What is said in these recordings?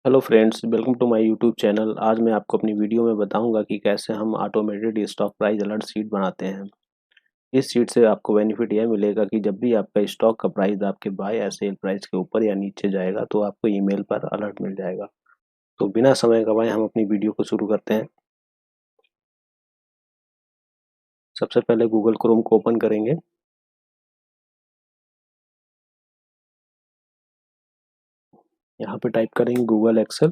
Hello friends, welcome to my YouTube channel. आज मैं आपको अपनी वीडियो में बताऊंगा कि कैसे हम automated stock price alert sheet बनाते हैं। इस शीट से आपको बेनिफिट यह मिलेगा कि जब भी आपका स्टॉक का प्राइस आपके बाय या सेल प्राइस के ऊपर या नीचे जाएगा तो आपको ईमेल पर अलर्ट मिल जाएगा। तो बिना समय गवाए हम अपनी वीडियो को शुरू करते हैं। सबसे पहले गूगल क्रोम को ओपन करेंगे। यहाँ पे टाइप करेंगे गूगल एक्सेल।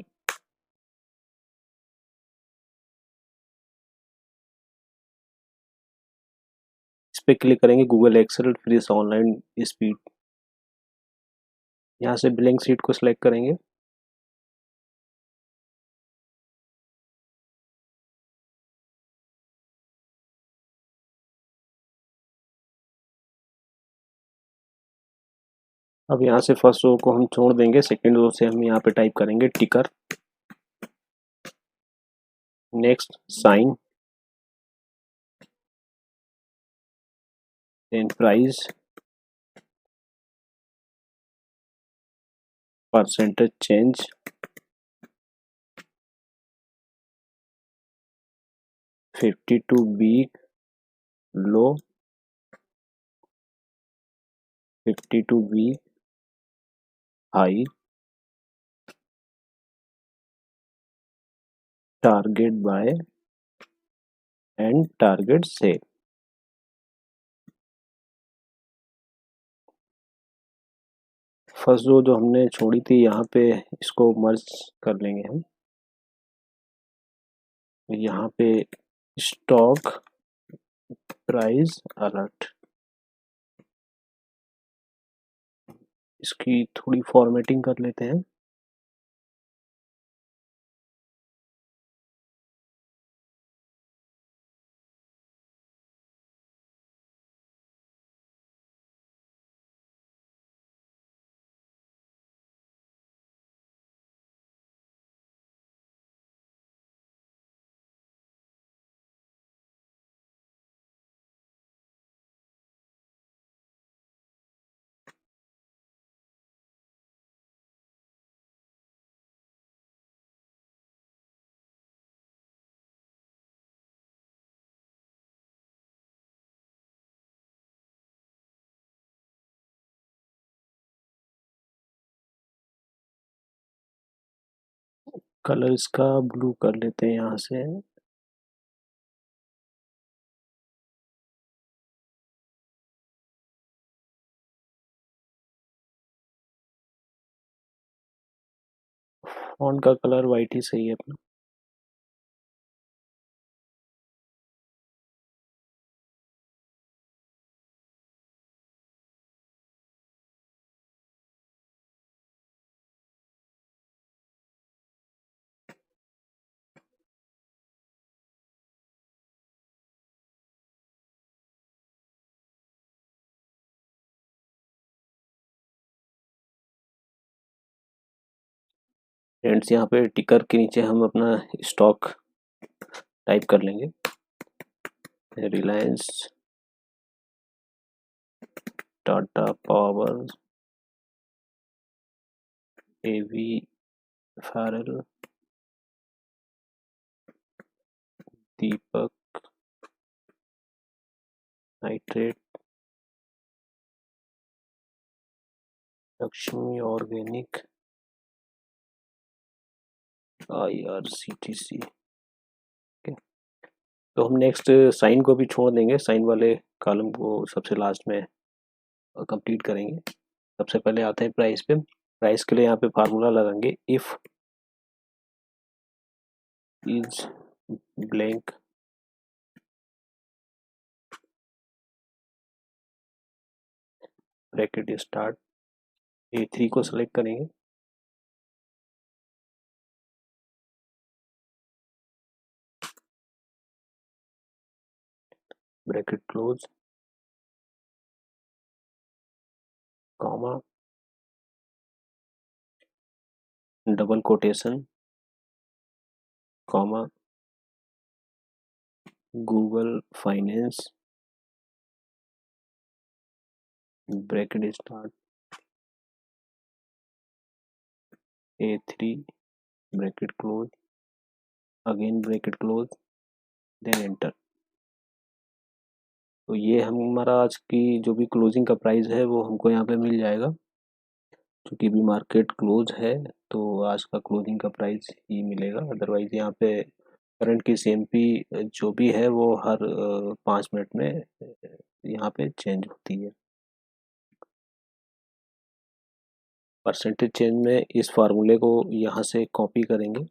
इस पे क्लिक करेंगे Google Excel free online speed. यहाँ से ब्लैंक शीट को सिलेक्ट करेंगे। अब यहाँ से फर्स्ट रो को हम छोड़ देंगे। सेकेंड रो से हम यहाँ पे टाइप करेंगे ticker, next sign, then price, percentage change, 52 week low, 52 week high, target buy and target sell. First जो हमने छोड़ी थी यहाँ पे इसको मर्ज कर लेंगे हम। यहाँ पे स्टॉक प्राइस अलर्ट, इसकी थोड़ी फॉर्मेटिंग कर लेते हैं। कलर इसका ब्लू कर लेते हैं यहाँ से। फॉन्ट का कलर वाइट ही सही है अपना। फ्रेंड्स, यहाँ पे टिकर के नीचे हम अपना स्टॉक टाइप कर लेंगे। रिलायंस, टाटा पावर, एवी फैरल, दीपक नाइट्रेट, लक्ष्मी ऑर्गेनिक, IRCTC। तो हम नेक्स्ट साइन को भी छोड़ देंगे। साइन वाले कॉलम को सबसे लास्ट में कंप्लीट करेंगे। सबसे पहले आते हैं प्राइस पे। प्राइस के लिए यहाँ पे फार्मूला लगाएंगे, if is blank bracket start. A3 को सेलेक्ट करेंगे। Bracket close, comma, double quotation, comma, Google Finance, bracket start, A3 bracket close, again bracket close, then enter. तो ये हमारा आज की जो भी क्लोजिंग का प्राइस है वो हमको यहाँ पे मिल जाएगा। क्योंकि भी मार्केट क्लोज है तो आज का क्लोजिंग का प्राइस ही मिलेगा। अदरवाइज यहाँ पे करंट की सीएमपी जो भी है वो हर 5 मिनट में यहाँ पे चेंज होती है। परसेंटेज चेंज में इस फार्मूले को यहाँ से कॉपी करेंगे,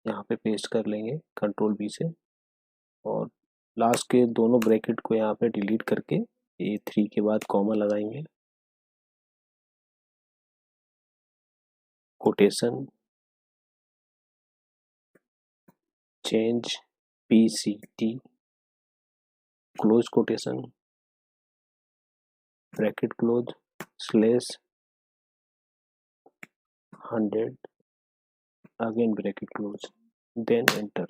यहाँ पे पेस्ट कर लेंगे कंट्रोल बी से, और लास्ट के दोनों ब्रैकेट को यहाँ पे डिलीट करके A3 के बाद कॉमा लगाएंगे, quotation change PCT, close quotation, bracket close, slash 100, again bracket close, then enter.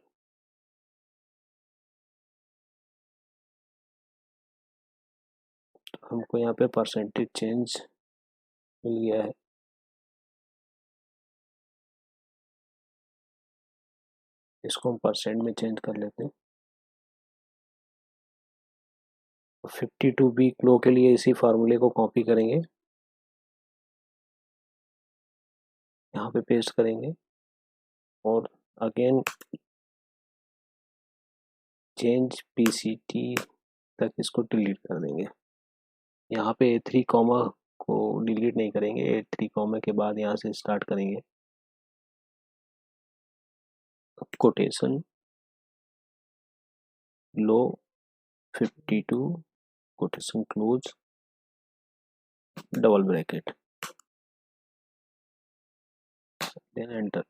हमको यहाँ पे परसेंटेज चेंज मिल गया है। इसको हम परसेंट में चेंज कर लेते हैं। 52 वीक लो के लिए इसी फार्मूले को कॉपी करेंगे, यहाँ पे पेस्ट करेंगे और अगेन चेंज PCT तक इसको डिलीट कर देंगे। यहाँ पे A3 कॉमा को डिलीट नहीं करेंगे, A3 कॉमा के बाद यहाँ से स्टार्ट करेंगे quotation low 52 quotation close double bracket, then enter.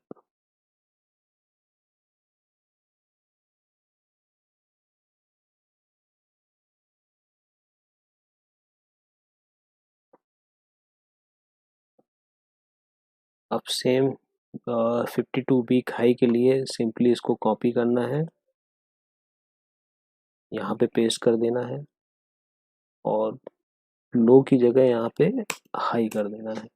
अब सेम 52 वीक हाई के लिए सिंपली इसको कॉपी करना है, यहाँ पे पेस्ट कर देना है और लो की जगह यहाँ पे हाई कर देना है।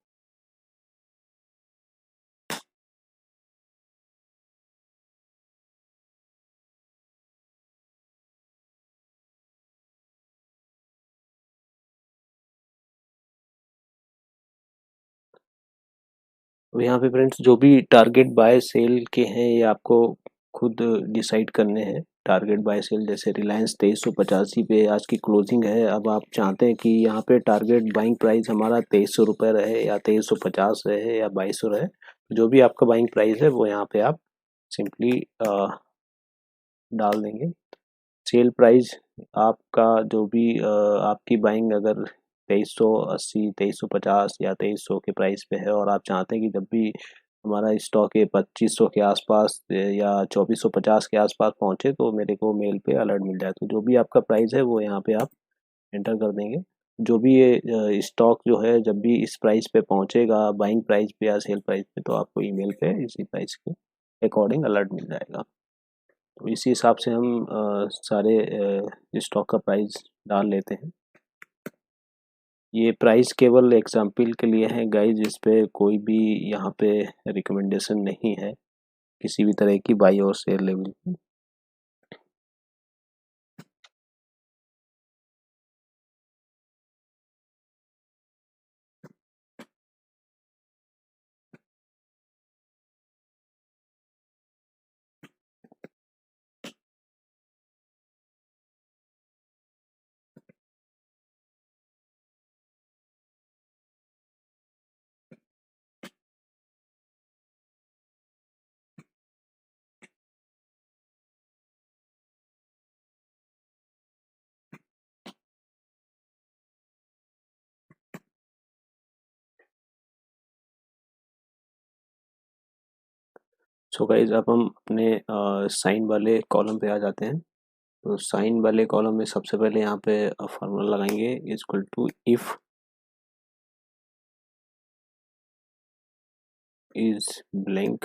अब यहाँ पे फ्रेंड्स जो भी टारगेट बाय सेल के हैं ये आपको खुद डिसाइड करने हैं। टारगेट बाय सेल जैसे रिलायंस 2385 पे आज की क्लोजिंग है। अब आप चाहते हैं कि यहाँ पे टारगेट बाइंग प्राइस हमारा 2300 रुपये रहे या 2350 रहे या 2200 रहे, जो भी आपका बाइंग प्राइस है वो यहाँ पे आप सिंपली डाल देंगे। सेल प्राइस आपका जो भी आपकी बाइंग अगर 2380, 2350 या 2300 के प्राइस पे है और आप चाहते हैं कि जब भी हमारा स्टॉक है 2500 के आसपास या 2450 के आसपास पहुंचे तो मेरे को मेल पे अलर्ट मिल जाए। तो जो भी आपका प्राइस है वो यहाँ पे आप एंटर कर देंगे। जो भी ये स्टॉक जो है जब भी इस प्राइस पे पहुंचेगा बाइंग प्राइस पे या सेल प्राइस पे, तो आपको ईमेल पे इसी प्राइस के अकॉर्डिंग अलर्ट मिल जाएगा। तो इसी हिसाब से हम सारे स्टॉक का प्राइस डाल लेते हैं। ये प्राइस केवल एग्जाम्पल के लिए है गाइस, इस पे कोई भी यहाँ पे रिकमेंडेशन नहीं है किसी भी तरह की बाई और सेल लेवल की। सो गाइस अब हम अपने साइन वाले कॉलम पे आ जाते हैं। तो साइन वाले कॉलम में सबसे पहले यहाँ पे फार्मूला लगाएंगे equal to if is blank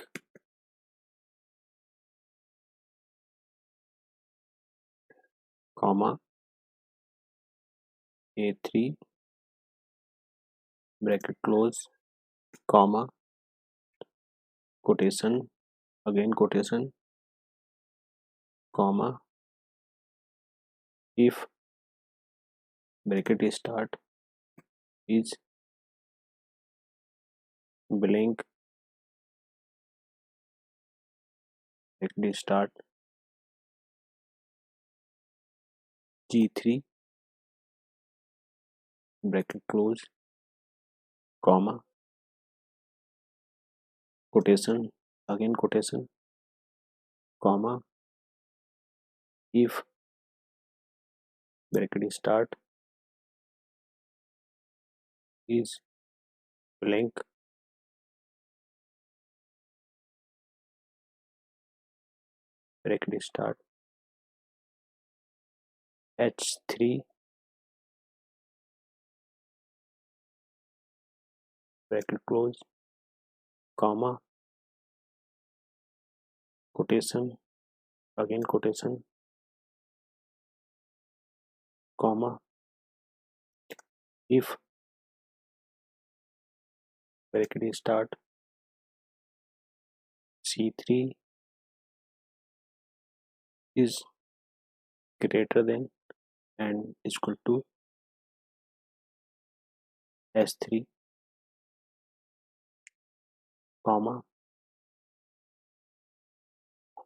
comma A3 bracket close comma, quotation, again quotation, comma, if bracket start is blank, bracket start G3 bracket close, comma, quotation, again quotation, comma, if bracket start is blank, bracket start H3 bracket close, comma, quotation, again quotation, comma, if bracket start C3 is greater than and equal to S3, comma,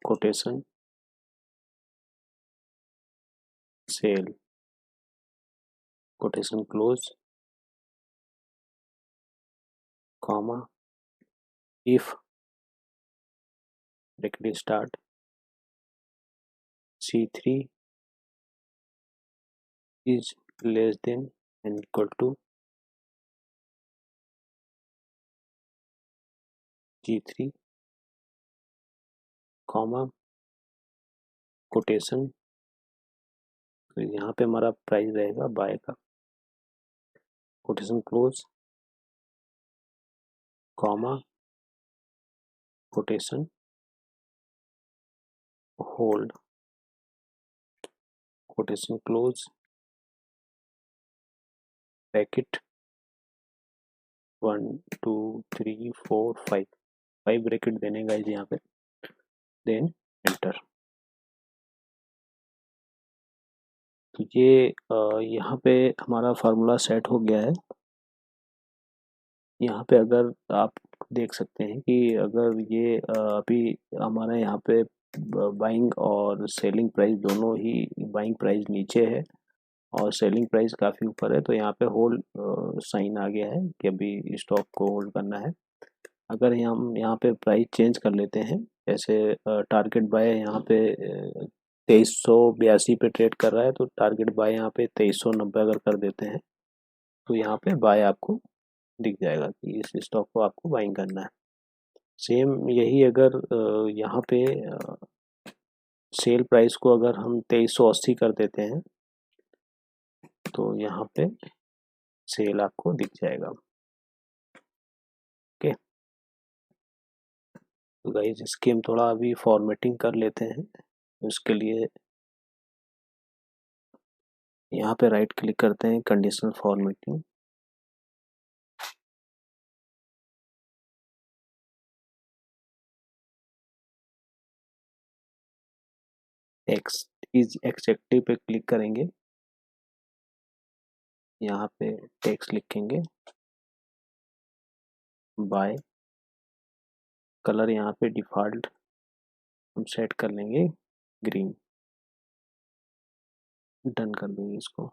quotation, sell, quotation close, comma, if bracket start C3 is less than and equal to G3, comma, quotation, तो यहाँ पे हमारा price रहेगा bye का, quotation close, comma, quotation, hold, quotation close, bracket 1 2 3 4 5 bracket देने guys यहाँ पे, then enter. तो ये यहाँ पे हमारा फार्मूला सेट हो गया है। यहाँ पे अगर आप देख सकते हैं कि अगर ये अभी हमारा यहाँ पे बाइंग और सेलिंग प्राइस दोनों ही, बाइंग प्राइस नीचे है और सेलिंग प्राइस काफ़ी ऊपर है, तो यहाँ पे होल्ड साइन आ गया है कि अभी स्टॉक को होल्ड करना है। अगर हम यहाँ पे प्राइस चेंज कर लेते हैं, जैसे टारगेट बाय यहाँ पे 2382 पे ट्रेड कर रहा है, तो टारगेट बाय यहाँ पे 2390 अगर कर देते हैं तो यहाँ पे बाय आपको दिख जाएगा कि इस स्टॉक को आपको बाइंग करना है। सेम यही अगर यहाँ पे सेल प्राइस को अगर हम 2380 कर देते हैं तो यहाँ पे सेल आपको दिख जाएगा। ओके, तो गाइस इसकी हम थोड़ा अभी फॉर्मेटिंग कर लेते हैं। उसके लिए यहाँ पे राइट क्लिक करते हैं, कंडीशनल फॉर्मेटिंग, टेक्स्ट इज एक्जेक्टिव पे क्लिक करेंगे, यहाँ पे टेक्स्ट लिखेंगे बाय, कलर यहाँ पे डिफॉल्ट हम सेट कर लेंगे ग्रीन, डन कर देंगे इसको।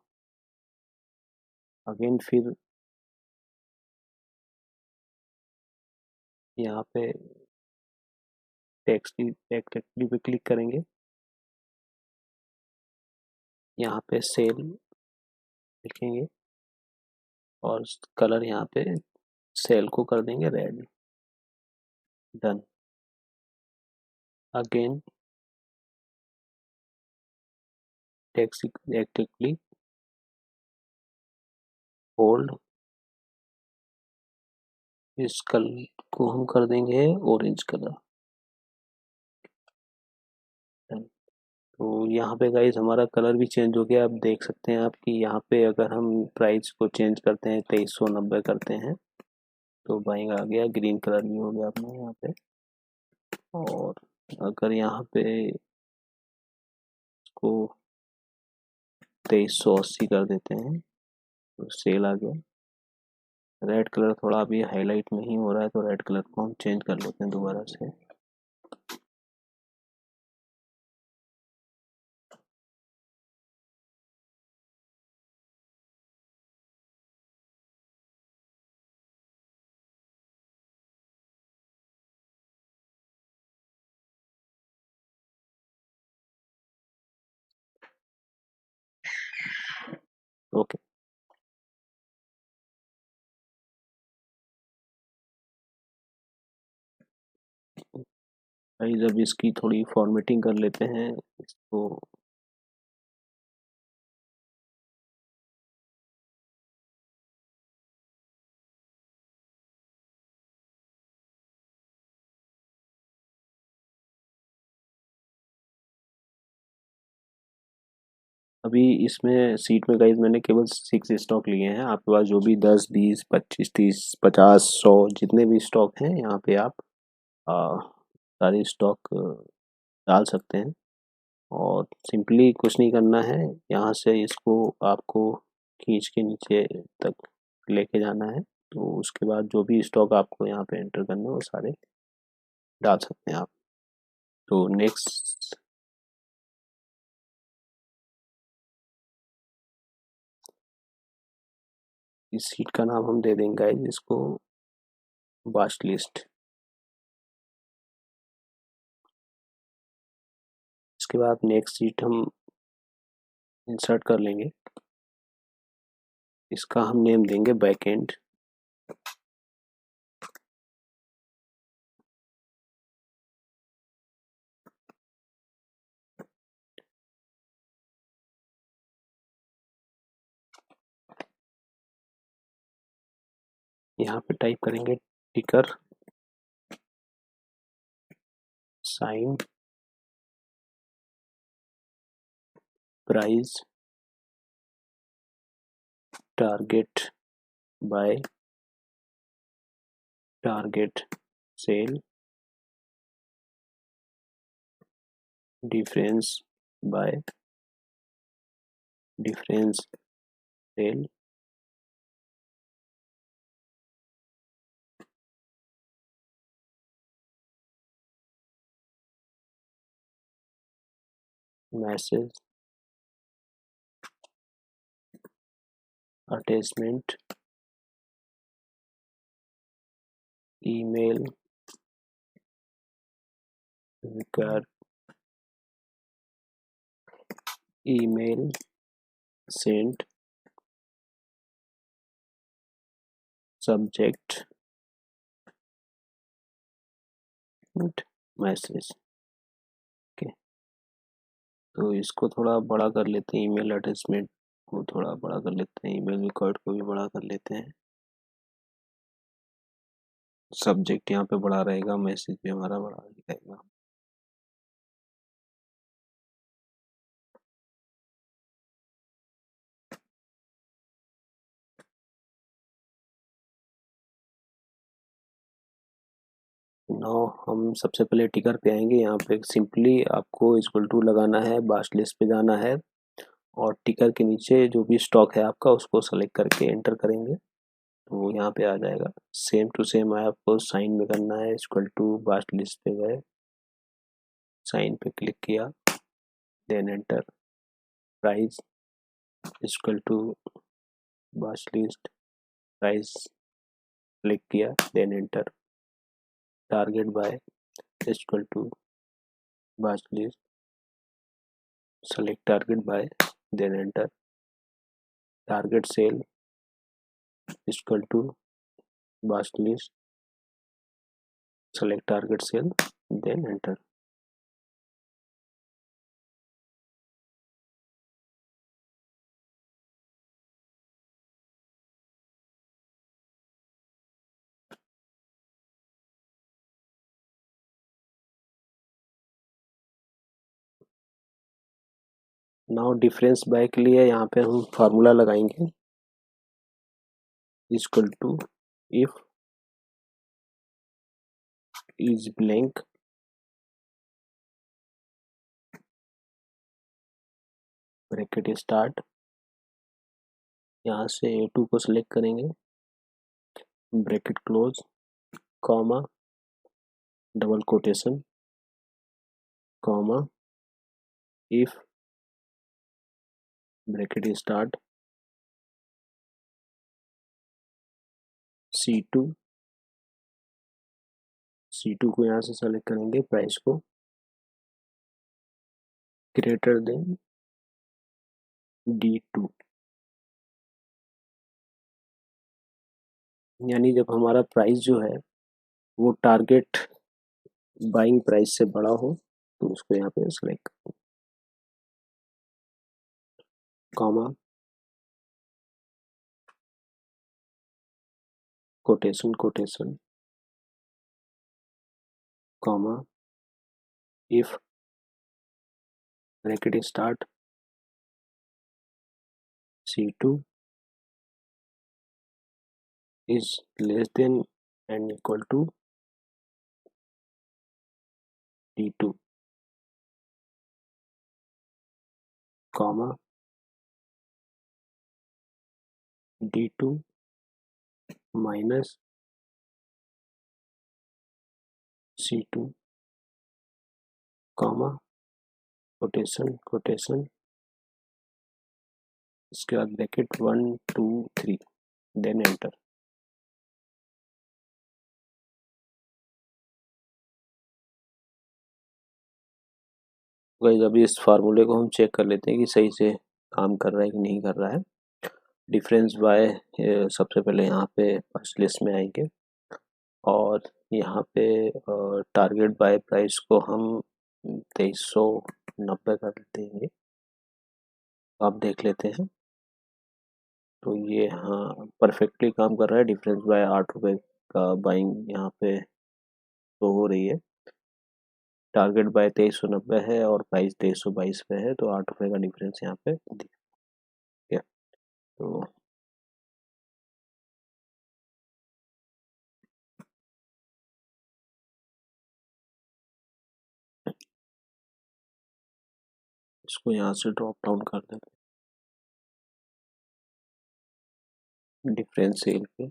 अगेन फिर यहाँ पे टेक्स्ट एक्जेक्टिव पे क्लिक करेंगे, यहाँ पे सेल लिखेंगे और कलर यहाँ पे सेल को कर देंगे red, done. Again text exactly hold, इस कलर को हम कर देंगे ऑरेंज कलर, डन। तो यहाँ पे गाइस हमारा कलर भी चेंज हो गया। आप देख सकते हैं आप कि यहाँ पे अगर हम प्राइस को चेंज करते हैं 2390 करते हैं तो बाइंग आ गया, ग्रीन कलर भी हो गया अपना यहाँ पे। और अगर यहाँ पे इसको 2380 कर देते हैं तो सेल आ गया। रेड कलर थोड़ा अभी हाईलाइट नहीं हो रहा है, तो रेड कलर को हम चेंज कर लेते हैं दोबारा से। ओके भाई, जब इसकी थोड़ी फॉर्मेटिंग कर लेते हैं इसको। अभी इसमें सीट में गाइस मैंने केवल 6 स्टॉक लिए हैं। आपके पास जो भी 10, 20, 25, 30, 50, 100 जितने भी स्टॉक हैं यहाँ पे आप सारे स्टॉक डाल सकते हैं। और सिंपली कुछ नहीं करना है, यहाँ से इसको आपको खींच के नीचे तक लेके जाना है। तो उसके बाद जो भी स्टॉक आपको यहाँ पे एंटर करने हैं वो सारे डाल सकते हैं आप। तो नेक्स्ट इस सीट का नाम हम दे देंगे गाइस इसको वाच लिस्ट। इसके बाद नेक्स्ट सीट हम इंसर्ट कर लेंगे। इसका हम नेम देंगे बैकएंड। यहाँ पे टाइप करेंगे ticker sign price target buy target sell difference buy difference sell message attachment email require email sent subject message. Okay, तो इसको थोड़ा बड़ा कर लेते हैं, ईमेल अटैचमेंट को थोड़ा बड़ा कर लेते हैं, ईमेल रिकॉर्ड को भी बड़ा कर लेते हैं। सब्जेक्ट यहाँ पे बड़ा रहेगा, मैसेज भी हमारा बड़ा रहेगा। नाउ हम सबसे पहले टिकर पे आएंगे। यहाँ पे सिंपली आपको इक्वल टू लगाना है, बाश लिस्ट पे जाना है और टिकर के नीचे जो भी स्टॉक है आपका उसको सेलेक्ट करके एंटर करेंगे तो यहाँ पे आ जाएगा। सेम टू सेम आपको साइन में करना है, इक्वल टू बाश लिस्ट पे गए, साइन पे क्लिक किया, then enter. Price equal to bash list price click किया, then enter. Target by equal to bash list select target by then enter। target sale equal to bash list select target sale then enter। Now difference buy के लिए यहाँ पे हम formula लगाएंगे equal to if is blank, bracket start, यहाँ से A2 को select करेंगे, bracket close, comma, double quotation, comma, if bracket start C2 को यहाँ से सेलेक्ट करेंगे, प्राइस को ग्रेटर देन D2, यानी जब हमारा प्राइस जो है वो टारगेट बाइंग प्राइस से बड़ा हो तो उसको यहाँ पे सेलेक्ट करें, comma, quotation, comma, if bracket start C2 is less than and equal to D2, comma, D2 minus C2, comma, quotation, इसके बाद ब्रैकेट 1 2 3, देन एंटर। गाइस अभी इस फार्मूले को हम चेक कर लेते हैं कि सही से काम कर रहा है कि नहीं कर रहा है। डिफरेंस बाय सबसे पहले यहाँ पे फर्स्ट लिस्ट में आएंगे और यहाँ पे टारगेट बाय प्राइस को हम 2390 कर देंगे, आप देख लेते हैं। तो ये हाँ परफेक्टली काम कर रहा है, डिफरेंस बाय 8 रुपये का बाइंग यहाँ पे तो हो रही है। टारगेट बाय 2390 है और प्राइस 2322 पे है, तो 8 रुपये का डिफरेंस यहाँ पे दिख गया। तो इसको यहाँ से ड्रॉप डाउन कर देते हैं डिफरेंस सेल पे,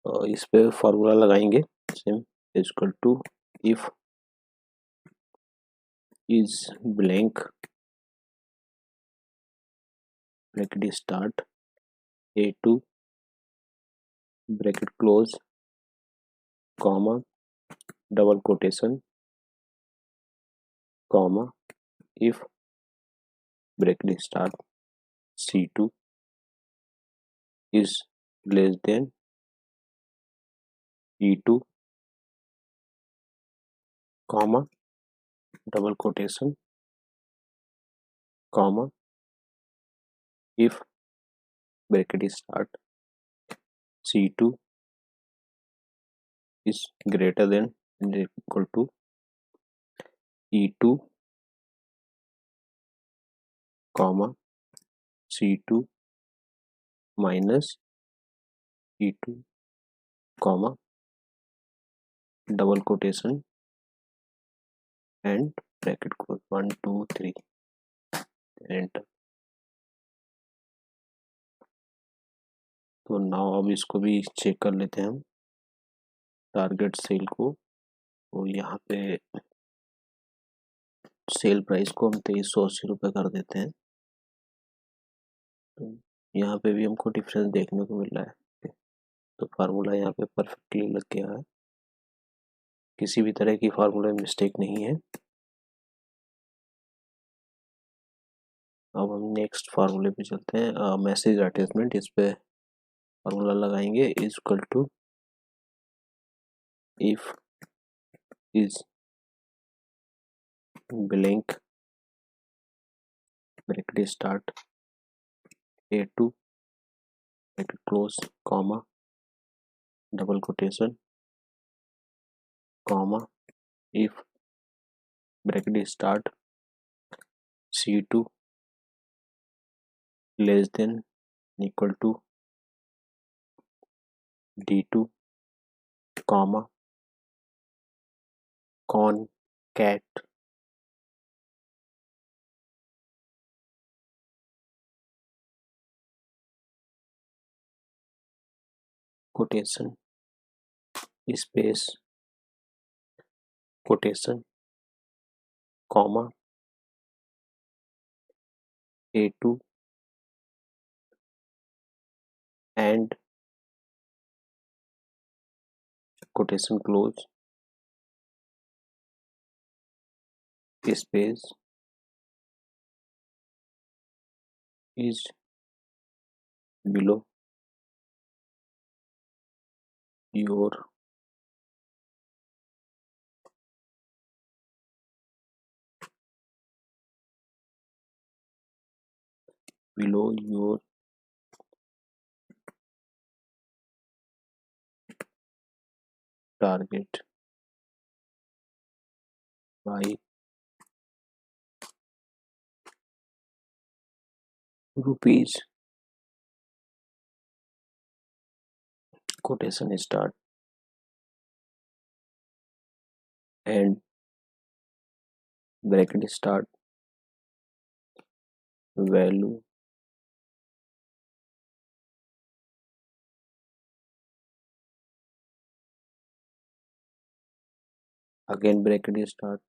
और इस पे फॉर्मूला लगाएंगे same, equal to if is blank bracket start A2 bracket close, comma, double quotation, comma, if bracket start C2 is less than E2, comma, double quotation, comma, if bracket start C2 is greater than and equal to E2, comma, C2 minus E2, comma, double quotation and bracket close 1 2 3, enter। तो now अब इसको भी check कर लेते हैं हम target cell को। तो यहाँ पे सेल प्राइस को हम 2380 रुपये कर देते हैं। तो यहाँ पे भी हमको डिफरेंस देखने को मिल रहा है, तो फार्मूला यहाँ पे परफेक्टली लग गया है, किसी भी तरह की फार्मूला मिस्टेक नहीं है। अब हम नेक्स्ट फार्मूले पे चलते हैं, मैसेज एडवर्टाइजमेंट, इस पे फार्मूला लगाएंगे is equal to if is blank bracket start A2 bracket close, comma, double quotation, comma, if bracket start C2 less than equal to D2, comma, concat quotation space quotation comma A2 and quotation close space is below your target by rupees quotation start and bracket start value again bracket start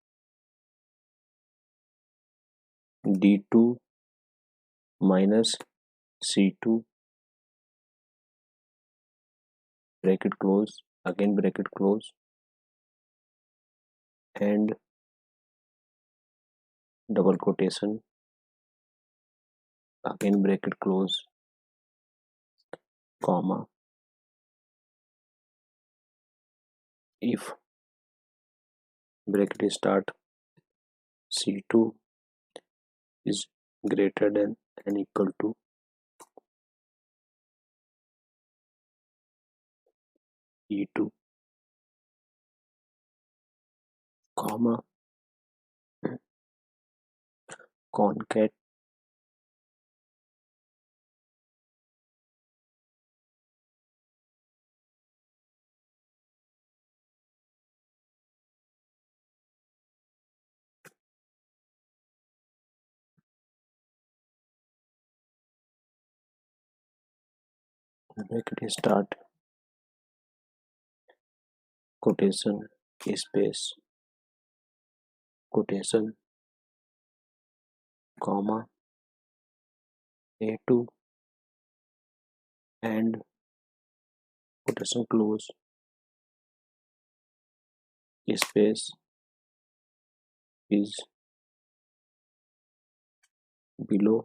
D2 minus C2 bracket close again bracket close and double quotation again bracket close comma if bracket start C2 is greater than and equal to E2 comma concat bracket start quotation space quotation comma A2 and quotation close space is below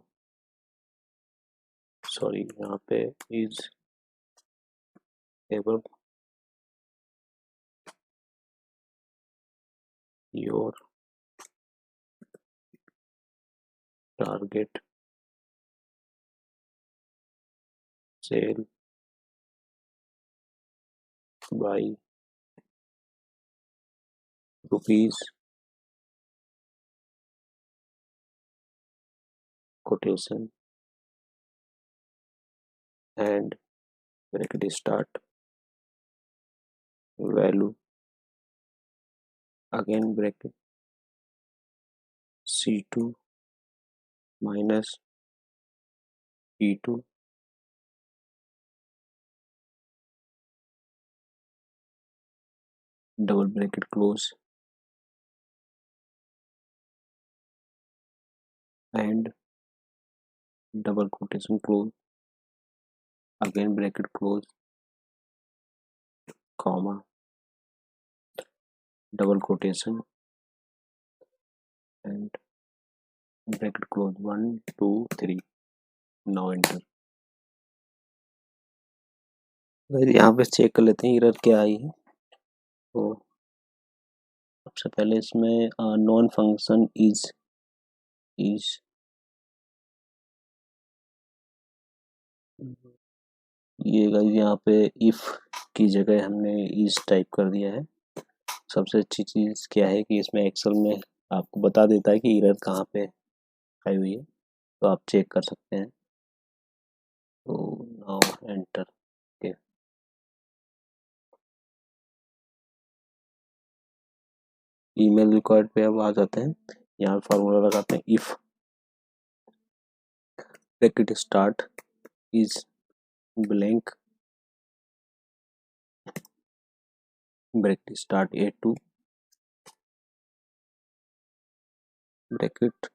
sorry यहाँ पे is above your target sale by rupees quotation and bracket start value again bracket C2 minus E2 double bracket close and double quotation close again bracket close comma double quotation and bracket close 1 2 3 now enter guys यहाँ पे check कर लेते हैं error क्या आई है तो सबसे पहले इसमें नॉन फंक्शन इज ये गाइस यहाँ पे इफ की जगह हमने इज टाइप कर दिया है सबसे अच्छी चीज़ क्या है कि इसमें एक्सेल में आपको बता देता है कि एरर कहाँ पे आई हुई है तो आप चेक कर सकते हैं तो नाउ एंटर के ईमेल रिक्वायर्ड पे अब आ जाते हैं। यहाँ फार्मूला लगाते हैं if bracket start is blank bracket start A2 bracket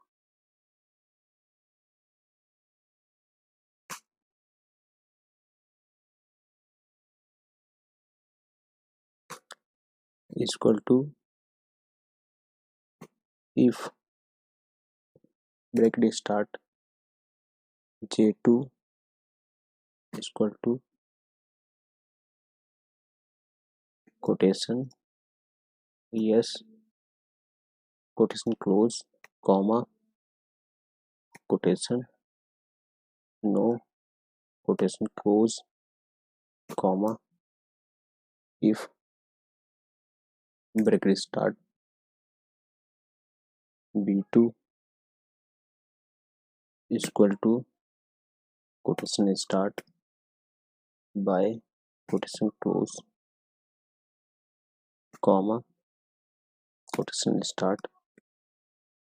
equal to if bracket start J2 equal to quotation yes quotation close comma quotation no quotation close comma if bracket start B2 equal to quotation start by quotation close comma quotation start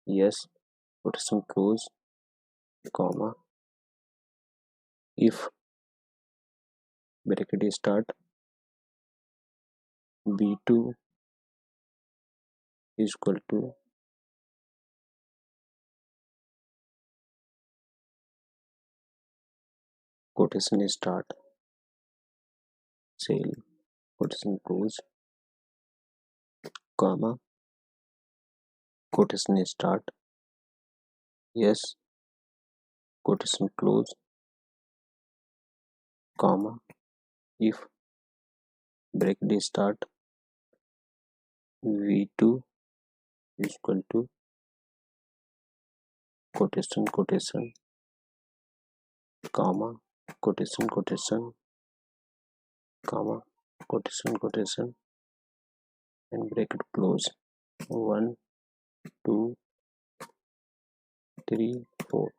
yes quotation close comma if bracket start B2 equal to quotation start sale quotation close comma quotation start yes quotation close comma if bracket start V2 equal to quotation comma quotation comma quotation and bracket close 1 2 3 4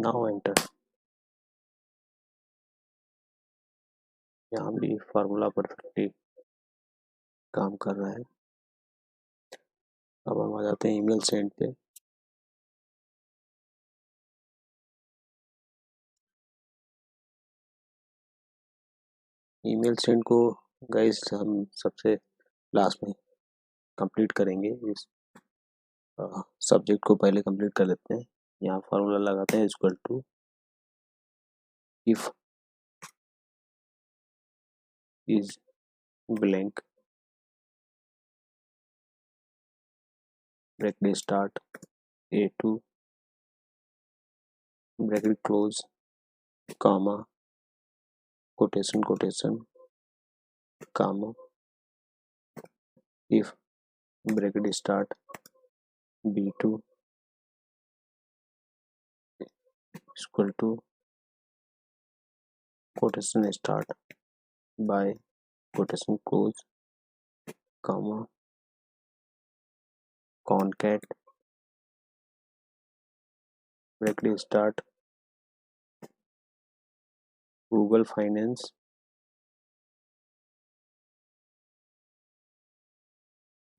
now enter। यहाँ भी formula perfectly काम कर रहा है। अब हम आ जाते हैं ईमेल सेंड पे। ईमेल सेंड को गाइस हम सबसे लास्ट में कंप्लीट करेंगे। इस सब्जेक्ट को पहले कंप्लीट कर लेते हैं। यहाँ फार्मूला लगाते हैं equal to if is blank bracket start A2 bracket close comma quotation comma if bracket start B2 equal to quotation start by quotation close comma concat bracket start Google Finance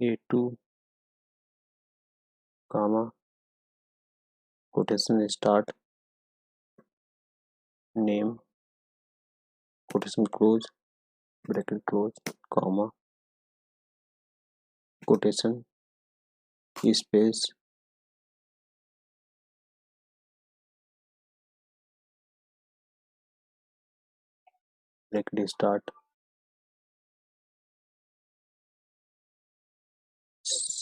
A2 comma quotation start name quotation close bracket close comma quotation space bracket start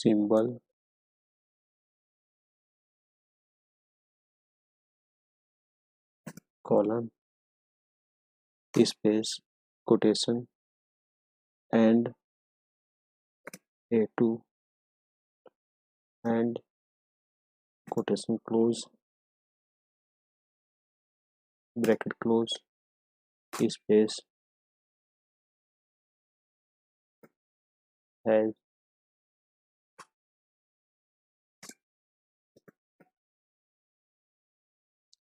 symbol colon space quotation and A2 and quotation close bracket close space has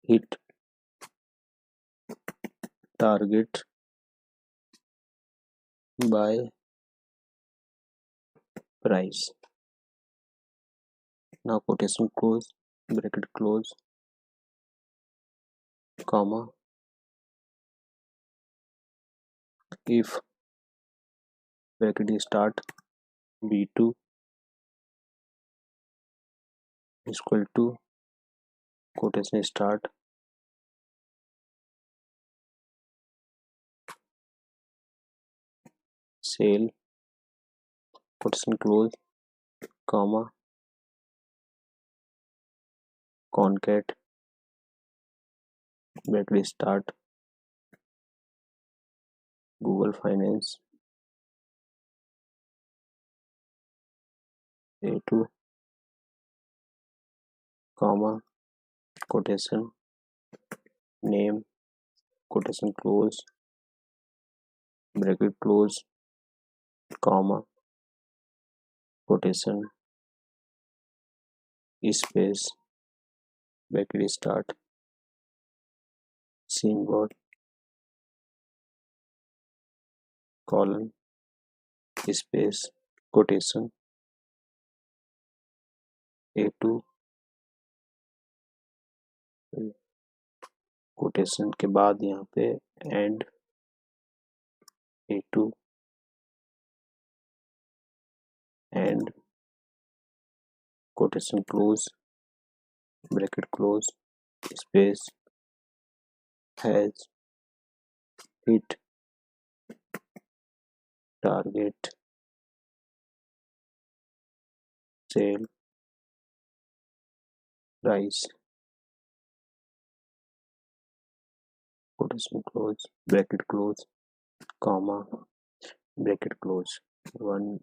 hit target by price. Now quotation close, bracket close, comma, if bracket start B2 is equal to quotation start sale, quotation close, comma, concat bracket start Google Finance A2, comma, quotation name, quotation close, bracket close, comma, quotation space bracket start symbol colon space quotation A2 quotation के बाद यहाँ पे and A2 and quotation close bracket close space has hit target sale price, quotation close bracket close, comma, bracket close 1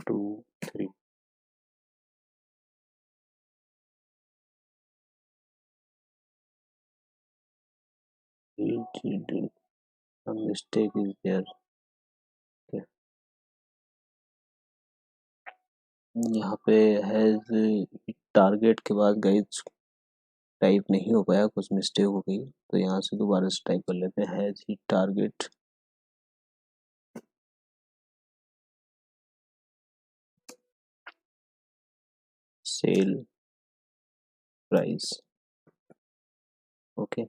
2 3. A mistake is there. Okay. यहाँ पे has target के बाद guys type नहीं हो पाया, कुछ मिस्टेक हो गई, तो यहाँ से दोबारा से टाइप कर लेते हैं has he target sale price. Okay,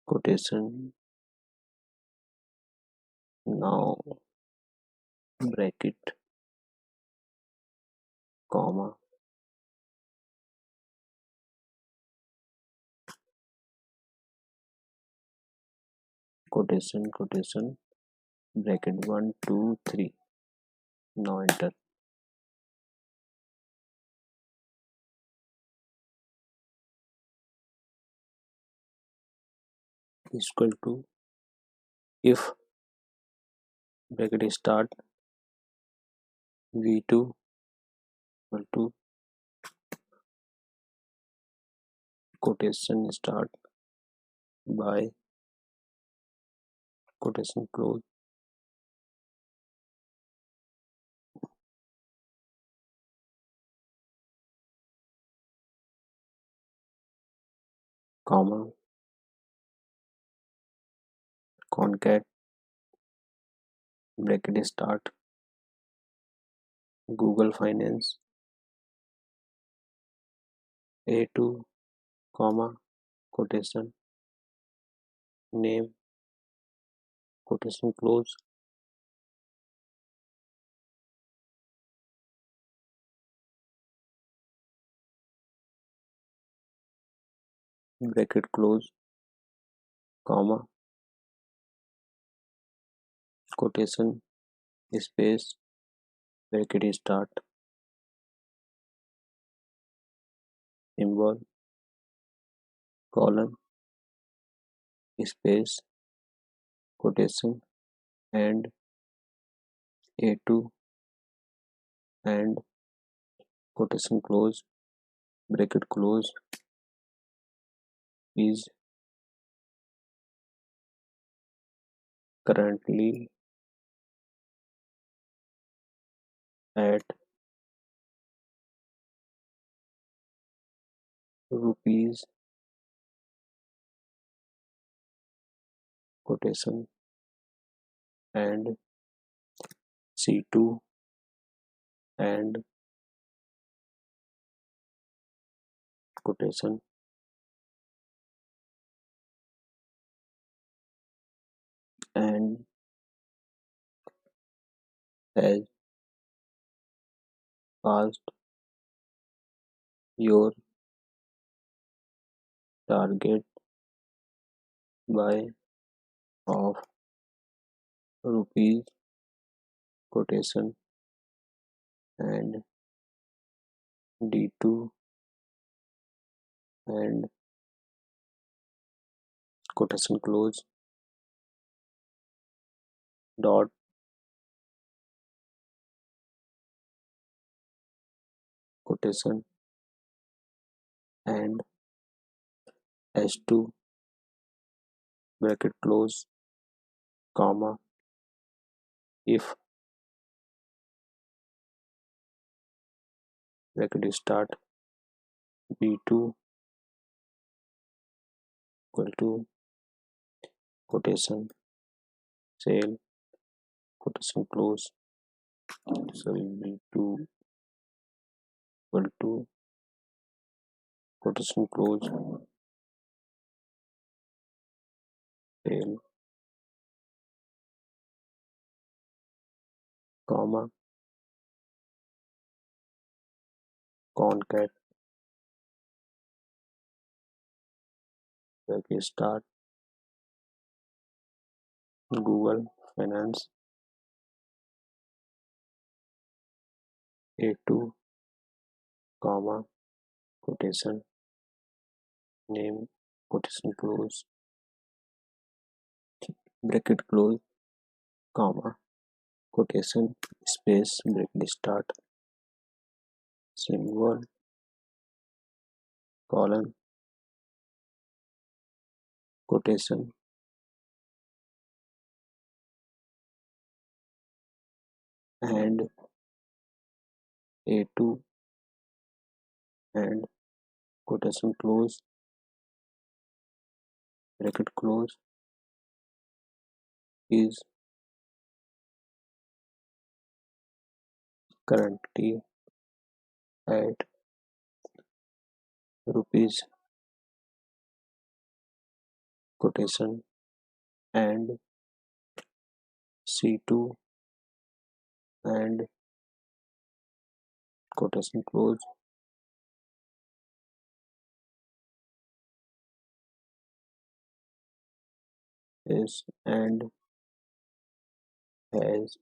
quotation now bracket comma quotation bracket 1 2 3. Now enter. Is equal to if bracket start V2 equal to quotation start by quotation close comma concat bracket start Google Finance A2, comma, quotation name, quotation close, bracket close, comma, quotation space bracket start symbol colon space quotation and A2 and quotation close bracket close is currently at rupees quotation and C2 and quotation and has passed your target by of rupees quotation and D2 and quotation close dot quotation and S2 bracket close comma if bracket start B2 equal to quotation sale quotation close, sorry, B2 equal to quotation close sale comma concat bracket start Google Finance A2 comma quotation name quotation close bracket close comma quotation space bracket start symbol colon quotation and A2 and quotation close bracket close is currently at rupees quotation and C2 and quotation close is and has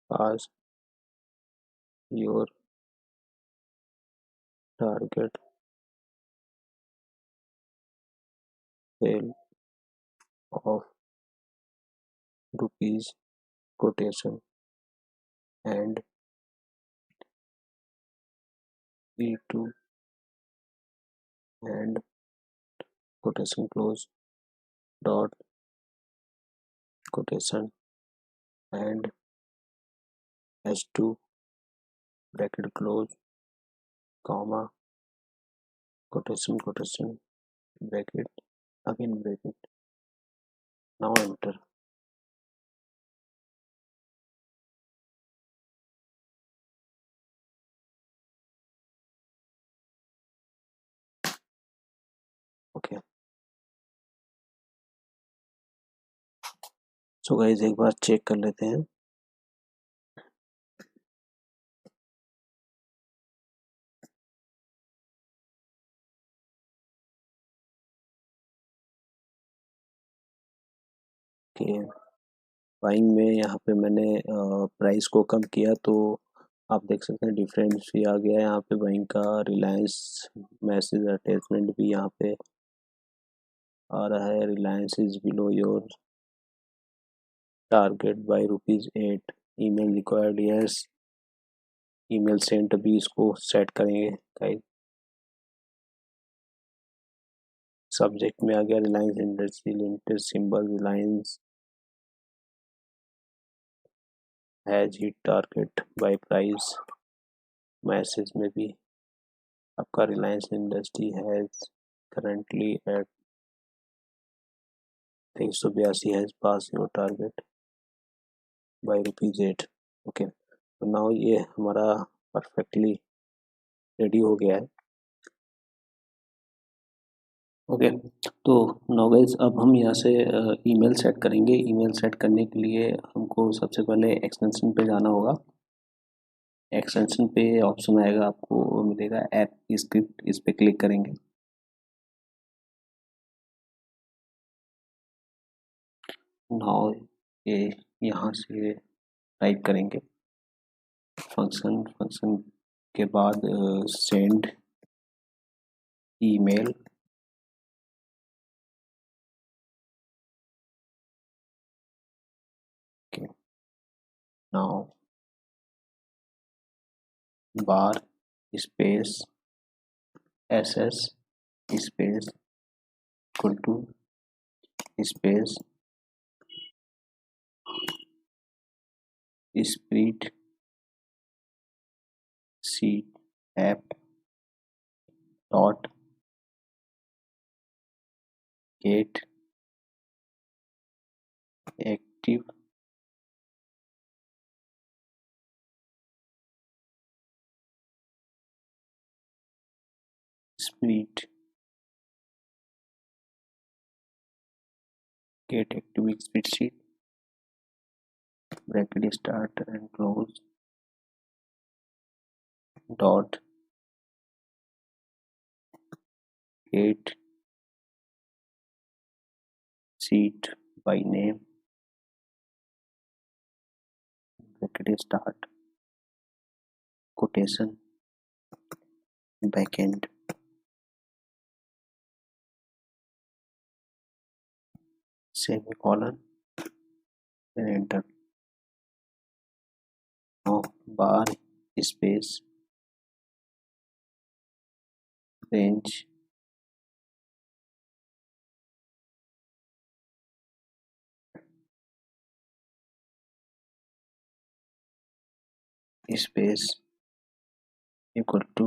passed your target sale of rupees quotation and B2 and quotation close dot quotation and S2 bracket close comma quotation bracket again bracket now enter. Okay, so guys एक बार check कर लेते हैं। कि buying में यहाँ पे मैंने price को कम किया तो आप देख सकते हैं डिफरेंस भी आ गया है यहाँ पे बाइंग का। रिलायंस मैसेज अटैचमेंट भी यहाँ पे आ रहा है, Reliance is below your target buy ₹8। Email required, yes email sent भी इसको सेट करेंगे गाइस। सब्जेक्ट में आ गया Reliance Industry Limited, symbol Reliance has hit target buy price. Message में भी आपका Reliance Industry has currently at 382 has pass your target buy ₹8। Okay, तो नाउ ये हमारा परफेक्टली रेडी हो गया है। ओके, तो नाउ गाइस अब हम यहाँ से ईमेल सेट करेंगे। ईमेल सेट करने के लिए हमको सबसे पहले एक्सटेंशन पे जाना होगा। एक्सटेंशन पे ऑप्शन आएगा, आपको मिलेगा ऐप स्क्रिप्ट, इस पे क्लिक करेंगे। नाउ ये यहाँ से टाइप करेंगे फंक्शन के बाद send email, okay, now bar space SS space equal to space spread sheet app dot get active spread get active spreadsheet bracket start and close dot get sheet by name bracket start quotation backend semicolon and enter. Now bar space range space equal to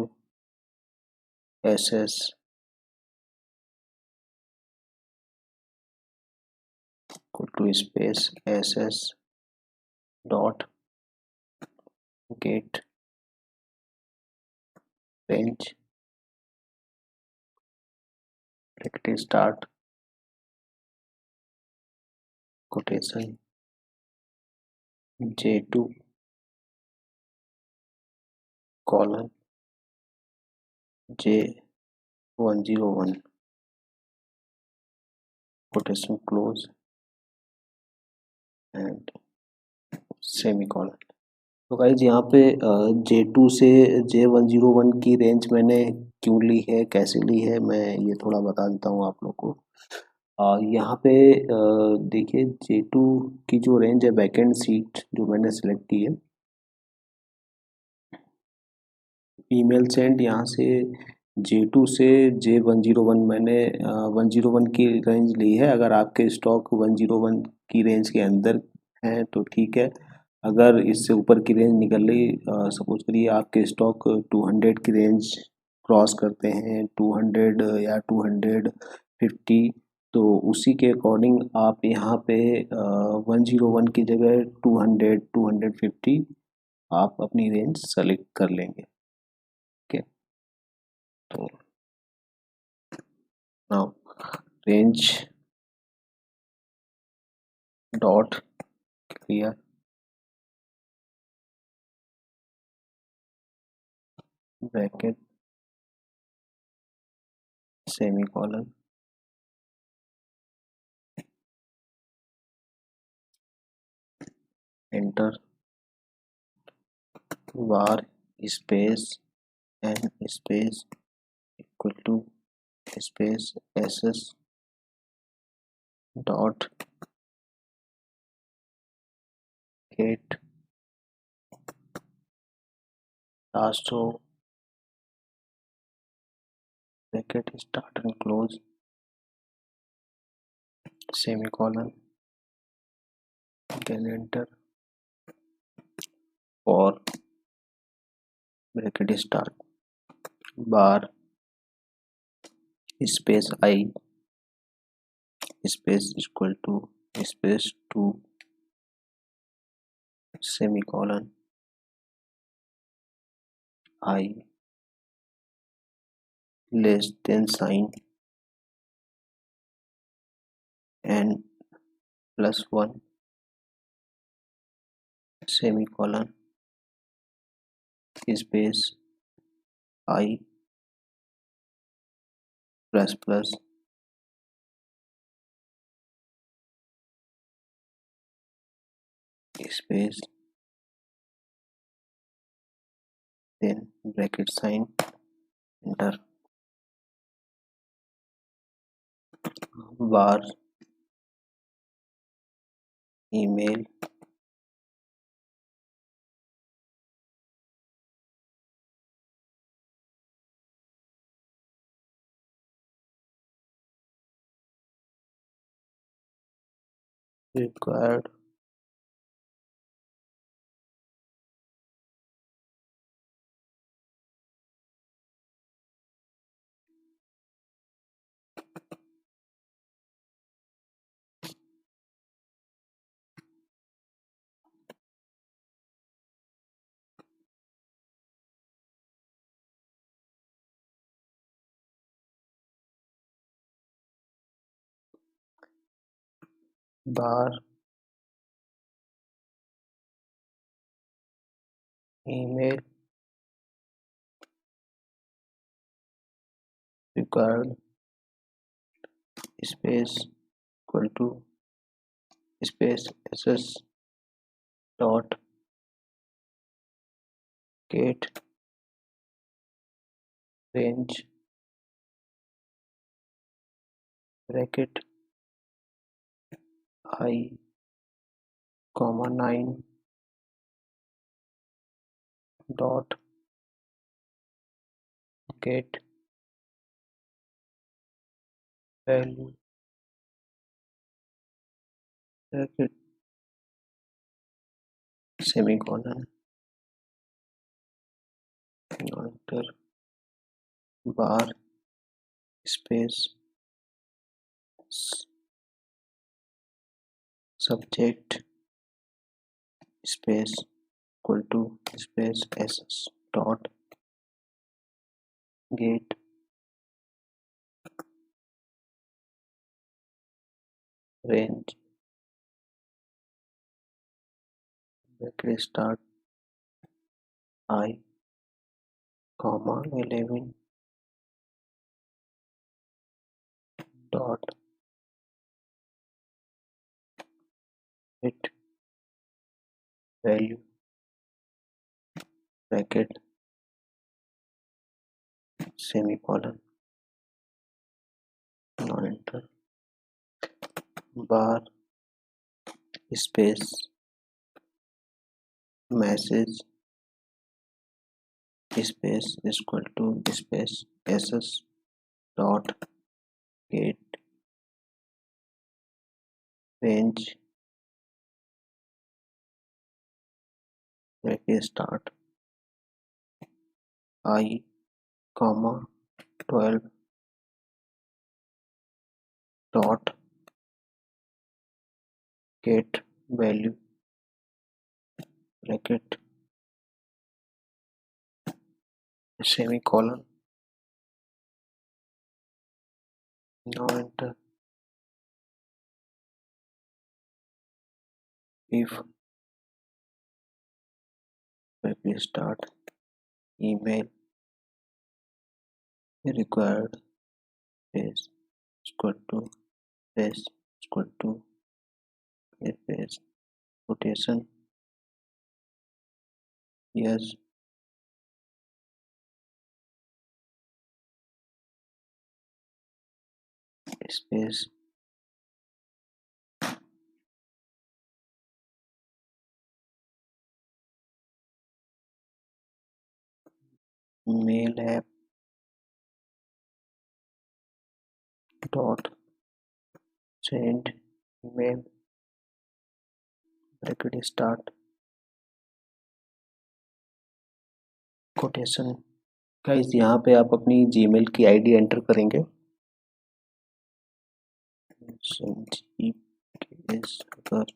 ss equal to space ss dot get range bracket start quotation j2 colon j101 quotation close and semicolon। तो guys यहाँ पे J2 से J101 की range मैंने क्यों ली है, कैसे ली है, मैं ये थोड़ा बता देता हूँ आप लोग को। यहाँ पे देखिए J2 की जो रेंज है बैकएंड सीट जो मैंने सेलेक्ट की है, ईमेल सेंड यहाँ से J2 से J101 मैंने 101 की रेंज ली है। अगर आपके स्टॉक 101 की रेंज के अंदर हैं तो ठीक है, अगर इससे ऊपर की रेंज निकल रही, सपोज करिए आपके स्टॉक 200 की रेंज क्रॉस करते हैं, 200 या 250, तो उसी के अकॉर्डिंग आप यहाँ पे 101 की जगह 200 250 आप अपनी रेंज सेलेक्ट कर लेंगे। ओके, तो now range dot clear bracket semicolon enter var space n space equal to space ss dot get last row bracket start and close semicolon, then enter for bracket start bar space I space equal to space 2 semicolon I less than sign and plus 1 semicolon space I plus plus space then bracket sign enter var email required bar email required space equal to space ss dot get range bracket I comma 9 dot get value bracket semicolon enter bar space subject space equal to space ss dot get range bracket start I comma 11 dot get value bracket semicolon now enter bar space message space equal to space ss dot get range bracket start I comma 12 dot get value bracket semicolon now enter if bracket start email required space equal to space equal to space quotation yes space mail app dot send email bracket start quotation guys यहाँ पे आप अपनी Gmail की ID enter करेंगे संजीव केस अगर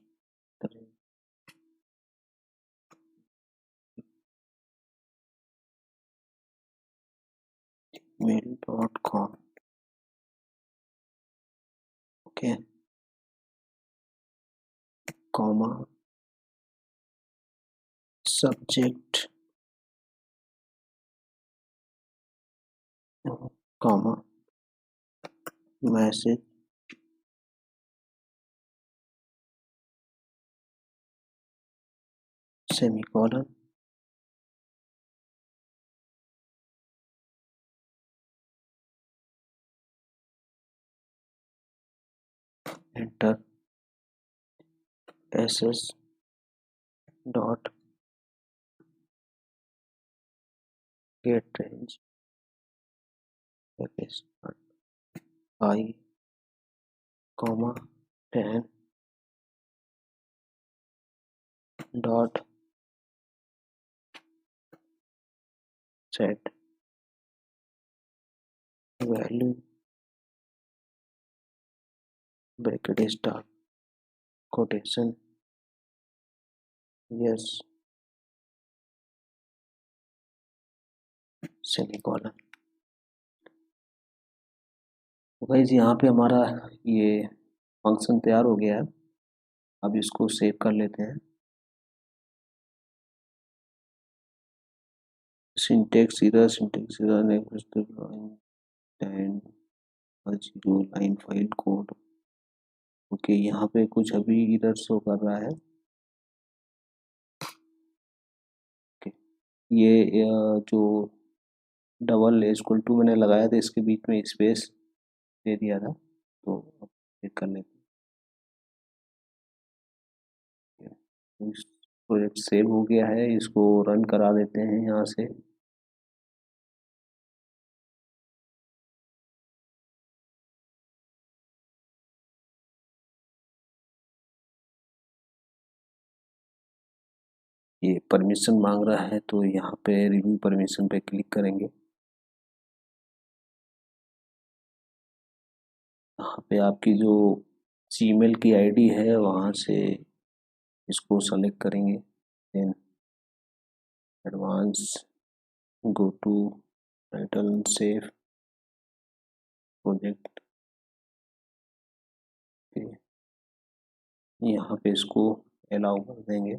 mail.com. Okay, comma subject comma message semicolon enter SS dot get range I comma 10 dot set value bracket star quotation yes semicolon. तो guys यहाँ पे हमारा ये फंक्शन तैयार हो गया है। अब इसको सेव कर लेते हैं। Syntax error next line 0 line file code. Okay, यहाँ पे कुछ अभी इरर शो कर रहा है। ओके, ये जो डबल इक्वल टू मैंने लगाया था इसके बीच में स्पेस दे दिया था, तो अब चेक कर लेते हैं। प्रोजेक्ट सेव हो गया है, इसको रन करा देते हैं यहाँ से। ये परमिशन मांग रहा है, तो यहाँ पे रिव्यू परमिशन पे क्लिक करेंगे। यहाँ पे आपकी जो जीमेल की आईडी है वहाँ से इसको सेलेक्ट करेंगे। Then advance go to title save project, यहाँ पे इसको अलाउ कर देंगे।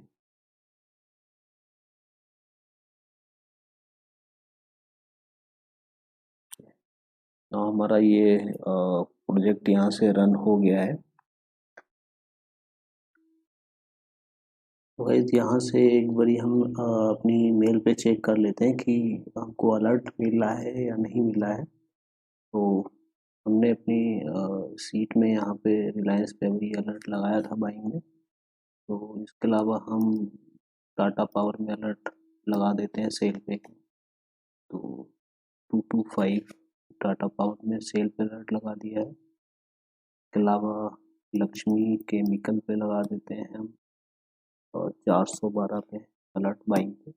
तो हमारा ये प्रोजेक्ट यहाँ से रन हो गया है। तो गाइस यहाँ से एक बारी हम अपनी मेल पे चेक कर लेते हैं कि हमको अलर्ट मिला है या नहीं मिला है। तो हमने अपनी सीट में यहाँ पे रिलायंस पे अभी अलर्ट लगाया था बाइंग में। तो इसके अलावा हम टाटा पावर में अलर्ट लगा देते हैं सेल पे। तो 225 टाटा पावर में सेल पे अलर्ट लगा दिया है। इसके अलावा लक्ष्मी केमिकल पे लगा देते हैं हम, और 412 पे अलर्ट बाइंग पे।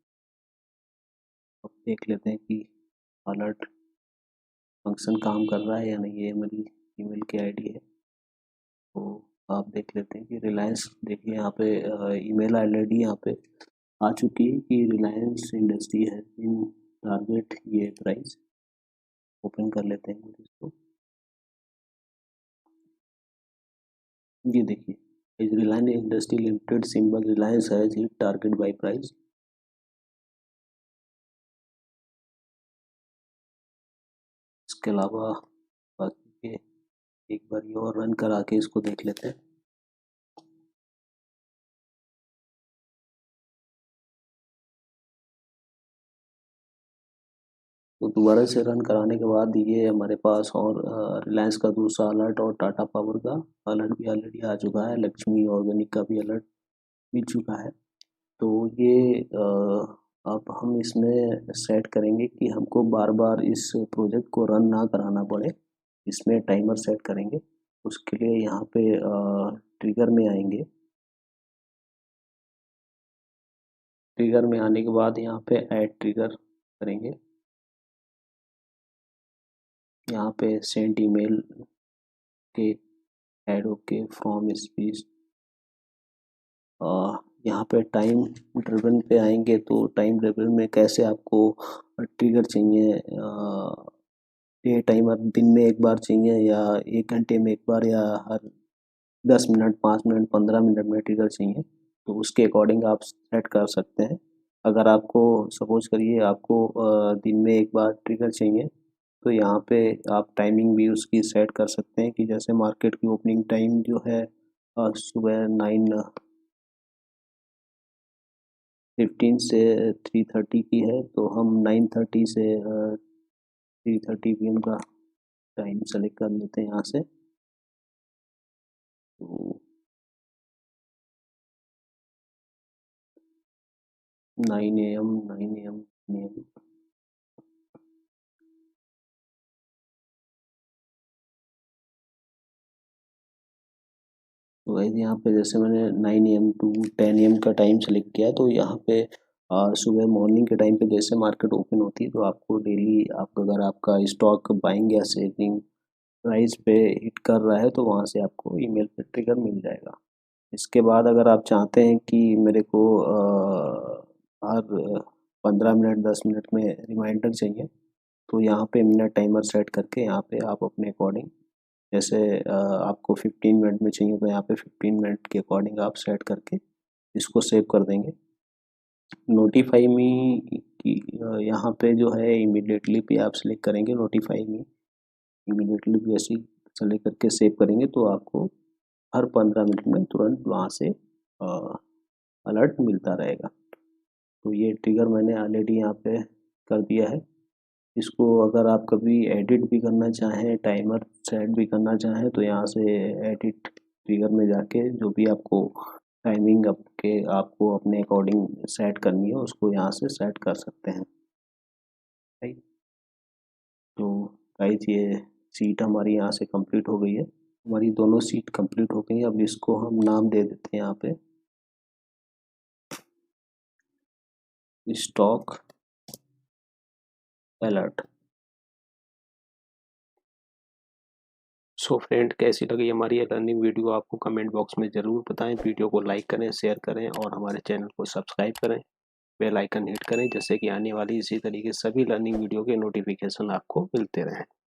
अब देख लेते हैं कि अलर्ट फंक्शन काम कर रहा है या नहीं। ये मेरी ईमेल की आईडी है, तो आप देख लेते हैं कि रिलायंस, देखिए यहाँ पे ईमेल ऑलरेडी यहाँ पे आ चुकी है कि रिलायंस इंडस्ट्री है इन टारगेट ये प्राइस। ओपन कर लेते हैं इसको। ये देखिए Reliance Industry Limited symbol Reliance है जी टारगेट बाय प्राइस। इसके अलावा बाकी के एक बार ये और रन करा के इसको देख लेते हैं। तो दोबारा से रन कराने के बाद ये हमारे पास और रिलायंस का दूसरा अलर्ट और टाटा पावर का अलर्ट भी ऑलरेडी आ चुका है। लक्ष्मी ऑर्गेनिक का भी अलर्ट मिल चुका है। तो ये अब हम इसमें सेट करेंगे कि हमको बार बार इस प्रोजेक्ट को रन ना कराना पड़े। इसमें टाइमर सेट करेंगे। उसके लिए यहाँ पे ट्रिगर में आएंगे। ट्रिगर में आने के बाद यहाँ पे ऐड ट्रिगर करेंगे। यहाँ पे सेंड ईमेल के ऐड ओके फ्रॉम स्पीच। यहाँ पे टाइम ड्रिवन पे आएंगे तो टाइम ड्रिवन में कैसे आपको ट्रिगर चाहिए, ये टाइमर दिन में एक बार चाहिए या 1 घंटे में एक बार या हर 10 मिनट 5 मिनट 15 मिनट में ट्रिगर चाहिए, तो उसके अकॉर्डिंग आप सेट कर सकते हैं। अगर आपको सपोज करिए आपको दिन में एक बार ट्रिगर चाहिए तो यहाँ पे आप टाइमिंग भी उसकी सेट कर सकते हैं कि जैसे मार्केट की ओपनिंग टाइम जो है सुबह 9:15 से 3:30 की है, तो हम 9:30 से 3:30 PM का टाइम सेलेक्ट कर लेते हैं यहाँ से। तो 9 AM 9 AM 9 AM। तो गाइस यहाँ पे जैसे मैंने 9 AM टू 10 AM का टाइम सेलेक्ट किया, तो यहाँ पे सुबह मॉर्निंग के टाइम पे जैसे मार्केट ओपन होती है तो आपको डेली आप अगर आपका स्टॉक बाइंग या सेलिंग प्राइस पे हिट कर रहा है तो वहाँ से आपको ईमेल पे ट्रिगर मिल जाएगा। इसके बाद अगर आप चाहते हैं कि मेरे को हर 15 मिनट 10 मिनट में रिमाइंडर चाहिए, तो यहाँ पे मिनट टाइमर सेट करके यहाँ पे आप अपने अकॉर्डिंग जैसे आपको 15 मिनट में चाहिए तो यहाँ पे 15 मिनट के अकॉर्डिंग आप सेट करके इसको सेव कर देंगे। नोटिफाई मी की यहाँ पे जो है इमीडिएटली पे आप सेलेक्ट करेंगे, नोटिफाई मी इमीडिएटली भी ऐसे सेलेक्ट करके सेव करेंगे तो आपको हर 15 मिनट में तुरंत वहाँ से अलर्ट मिलता रहेगा। तो ये ट्रिगर मैंने ऑलरेडी यहाँ पे कर दिया है। इसको अगर आप कभी एडिट भी करना चाहें, टाइमर सेट भी करना चाहें, तो यहाँ से एडिट ट्रिगर में जाके जो भी आपको टाइमिंग आपको अपने अकॉर्डिंग सेट करनी है उसको यहाँ से सेट कर सकते हैं। राइट। तो गाइस ये सीट हमारी यहाँ से कंप्लीट हो गई है। हमारी दोनों सीट कंप्लीट हो गई हैं। अब इसको हम नाम दे देते हैं यहाँ पे स्टॉक अलर्ट। सो फ्रेंड, कैसी लगी हमारी ये लर्निंग वीडियो आपको कमेंट बॉक्स में ज़रूर बताएं। वीडियो को लाइक करें, शेयर करें और हमारे चैनल को सब्सक्राइब करें, बेल आइकन हिट करें, जैसे कि आने वाली इसी तरीके सभी लर्निंग वीडियो के नोटिफिकेशन आपको मिलते रहें।